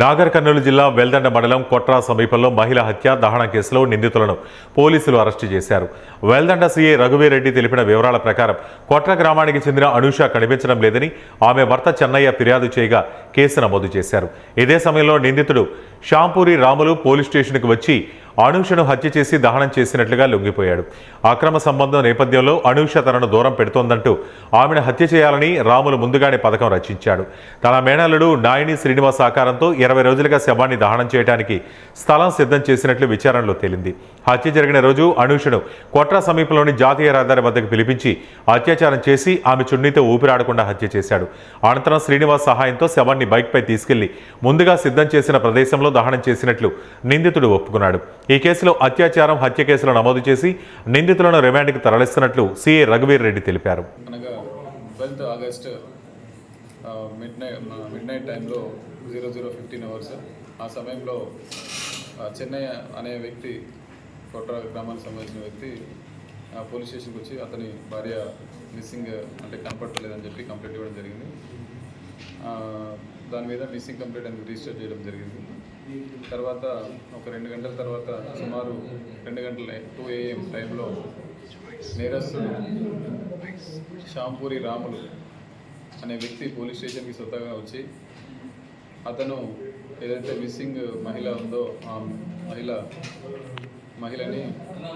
నాగర్ కర్నూలు జిల్లా వెల్దండ మండలం కొట్రా సమీపంలో మహిళ హత్య దహనం కేసులో నిందితులను పోలీసులు అరెస్టు చేశారు. వెల్దండ సీఐ రఘువీరెడ్డి తెలిపిన వివరాల ప్రకారం కొట్ర గ్రామానికి చెందిన అనూష కనిపించడం లేదని ఆమె భర్త చెన్నయ్య ఫిర్యాదు చేయగా కేసు నమోదు చేశారు. ఇదే సమయంలో నిందితుడు షాంపూరి రాములు పోలీస్ స్టేషన్కు వచ్చి అనూషను హత్య చేసి దహనం చేసినట్లుగా లొంగిపోయాడు. అక్రమ సంబంధం నేపథ్యంలో అనూష తనను దూరం పెడుతోందంటూ ఆమెను హత్య చేయాలని రాములు ముందుగానే పథకం రచించాడు. తన మేనల్లుడు నాయని శ్రీనివాస్ ఆకారంతో 20 రోజులుగా శవాన్ని దహనం చేయడానికి స్థలం సిద్ధం చేసినట్లు విచారణలో తేలింది. హత్య జరిగిన రోజు అనూషను కొట్రా సమీపంలోని జాతీయ రహదారి వద్దకు పిలిపించి అత్యాచారం చేసి ఆమె చున్నీతో ఊపిరాడకుండా హత్య చేశాడు. అనంతరం శ్రీనివాస్ సహాయంతో శవాన్ని బైక్పై తీసుకెళ్లి ముందుగా సిద్ధం చేసిన ప్రదేశంలో దహనం చేసినట్లు నిందితుడు ఒప్పుకున్నాడు. ఈ కేసులో అత్యాచారం, హత్య కేసులు నమోదు చేసి నిందితులను రిమాండ్కి తరలిస్తున్నట్లు సీఐ రఘువీర్ రెడ్డి తెలిపారు. ఆగస్టు మిడ్ నైట్ టైంలో 00:15 అవర్స్ ఆ సమయంలో చెన్నయ్య అనే వ్యక్తి, కొట్రా గ్రామానికి సంబంధించిన వ్యక్తి పోలీస్ స్టేషన్కి వచ్చి అతని భార్య మిస్సింగ్ అంటే కనపడలేదని చెప్పి కంప్లైంట్ ఇవ్వడం జరిగింది. దాని మీద మిస్సింగ్ కంప్లైంట్ అనేది రిజిస్టర్ చేయడం జరిగింది. తర్వాత ఒక 2 గంటల తర్వాత సుమారు 2 గంటల 2 AM టైంలో నేరస్తుడు షాంపూరి రాములు అనే వ్యక్తి పోలీస్ స్టేషన్కి స్వతహాగా వచ్చి అతను ఏదైతే మిస్సింగ్ మహిళ ఉందో ఆ మహిళని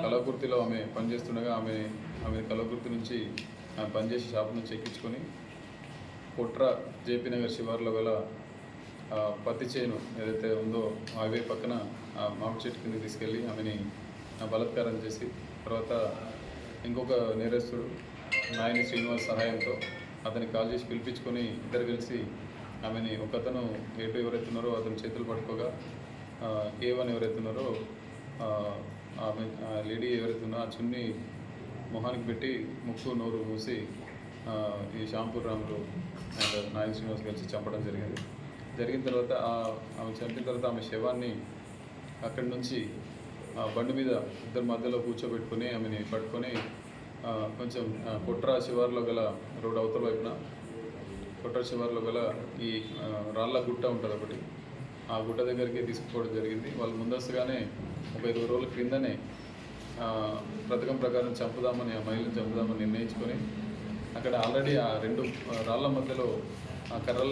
కలకుర్తిలో ఆమె పనిచేస్తుండగా ఆమె కలకుర్తి నుంచి పనిచేసే షాప్ నుంచి ఎక్కించుకొని కొట్ర జేపీ నగర్ శివార్లో గల పత్తి చేను ఏదైతే ఉందో హైవే పక్కన మామిడి చెట్టు కింద తీసుకెళ్ళి ఆమెని బలాత్కారం చేసి తర్వాత ఇంకొక నేరస్తుడు నాయని శ్రీనివాస్ సహాయంతో అతనికి కాల్ చేసి పిలిపించుకొని ఇద్దరు కలిసి ఆమెని ఒకతను ఏటు ఎవరైతే ఉన్నారో అతని చేతులు పట్టుకోగా A1 ఎవరైతే ఉన్నారో ఆమె లేడీ ఎవరైతే ఉన్నారో ఆ చున్ని మొహానికి పెట్టి ముక్కు నోరు మూసి ఈ షాంపూర్ రాములు అండ్ నాయని శ్రీనివాస్ కలిసి చంపడం జరిగిన తర్వాత ఆమె చంపిన తర్వాత ఆమె శవాన్ని అక్కడి నుంచి బండి మీద ఇద్దరి మధ్యలో కూర్చోబెట్టుకొని ఆమెని పట్టుకొని కొంచెం కొట్రా శివార్లో గల రోడ్డు అవతల వైపున కొట్రా శివార్లో గల ఈ రాళ్ళ గుట్ట ఉంటుంది ఒకటి, ఆ గుట్ట దగ్గరికి తీసుకుపోవడం జరిగింది. వాళ్ళు ముందస్తుగానే ఒక 20 రోజుల క్రిందనే పథకం ప్రకారం చంపుదామని ఆ మహిళను చంపుదామని నిర్ణయించుకొని అక్కడ ఆల్రెడీ ఆ 2 రాళ్ళ మధ్యలో ఆ కర్రలను